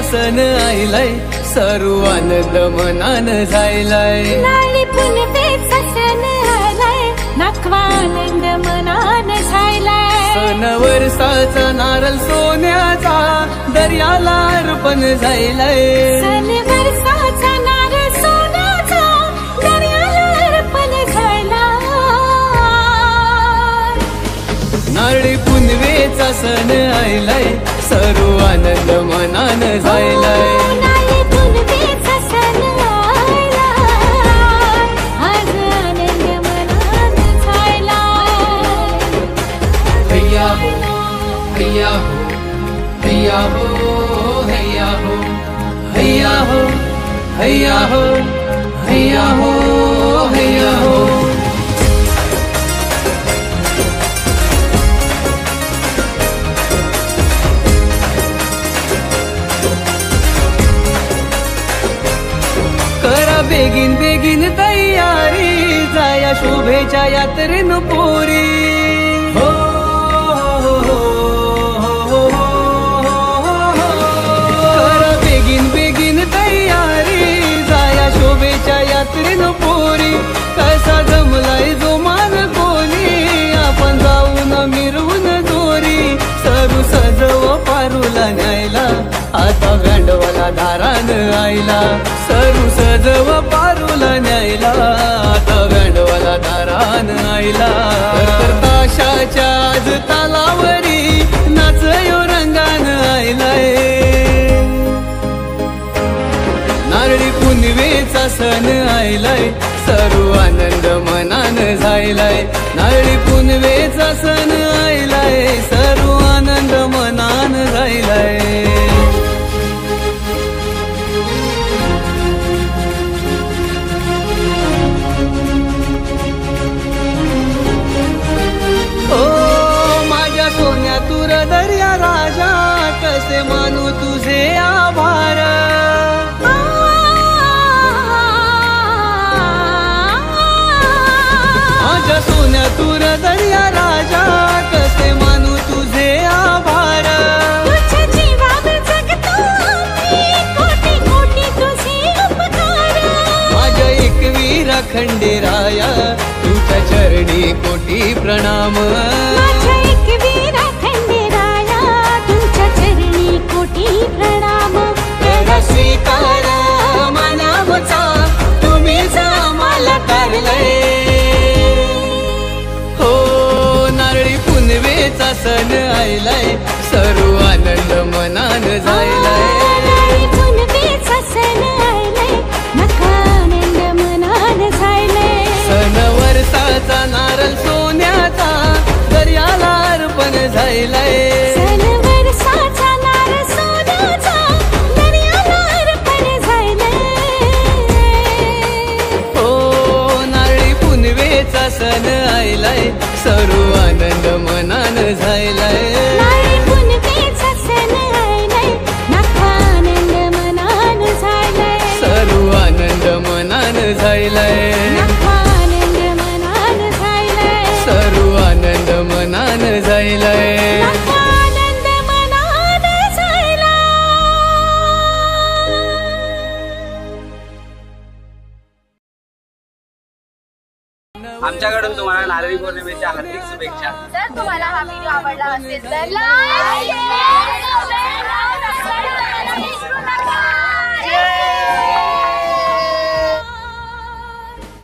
सण आयलाय, सर्व आनंद मनान जायलाय. नारळी पुनवेचा सण आलाय, नाखवा आनंद मनान जायलाय. सण वर्षाचा नारळ सोन्याचा दर्याला अर्पण जायलाय. सण वर्षाचा नारळ सोन्याचा दर्याला अर्पण जायलाय. नारळी पुनवेचा सण आयलाय, सर्व आनंद मनान जायलाय. नारळी पुनवेचा सण आलाय, आज आनंद मनान जायलाय. हैया हो, हैया हो, हैया हो, हैया हो, हैया हो, हैया हो, हैया हो, हैया हो. करा बेगीन बेगीन तयारी, जाया शोभेच्या यात्रेन पोरी. हो हो हो हो हो. करा बेगीन बेगीन तयारी, जाया शोभेच्या यात्रेन पोरी. कसा जमलाय जो मान कोणी, आपण जाऊन मिरवून दोरी. सरू सजव पारूला न्यायला, आता गांडवाला दारान आईला. सरू सजव पारूला न्यायला, आता गांडवाला दारान आईला. तर ताशाच्या आज तालावरी, नाचयो रंगान आयलाय. नारळी पुनवेचा सण आयलाय, सर्व आनंद मनान जायलाय. नारळी पुनवेचा सण आयलाय, सर्व आनंद मनान जायलाय. ओ माझ्या सोन्या तुर दर्या राजा, कसे मानू तुझे आभार. माझ्या सोन्या तुर दर्या राजा, कसे मानू तुझे आभार. तुझ्या जीवावर जगतो आम्ही, कोटी कोटी तुझे उपकार. माझ्या एकवीरा खंडेराया, तुझ्या चरणी कोटी प्रणाम. माझ्या एकवीरा खंडेराया, तुमच्या चरणी कोटी प्रणाम. कर स्वीकार मनावचा, तुम्हीच आम्हाला तारलंय. हो नारळी पुनवेचा सण आयलाय, सर्व आनंद मनान जायलाय. नारळी पुनवेचा सण आयलाय, नका आनंद मनान जायलाय. सण वर्षाचा नारळ सोन्याचा दर्याला अर्पण जायलाय. सण वर्षाचा नारळ सोन्याचा दर्याला अर्पण जायलाय. हो नारळी पुनवेचा सण आयलाय, सर्व आनंद मनान जायलाय. नारळी पुनवेचा सण आयलाय, नका आनंद मनान जायलाय. सर्व आनंद मनान जायलाय. नका आनंद मनान जायलाय. सर्व आनंद मनान जायलाय. नका आनंद मनान जायलाय. आमच्याकडून तुम्हाला नारळी पौर्णिमेच्या हार्दिक शुभेच्छा. जर तुम्हाला हा व्हिडिओ आवडला असेल तर लाईक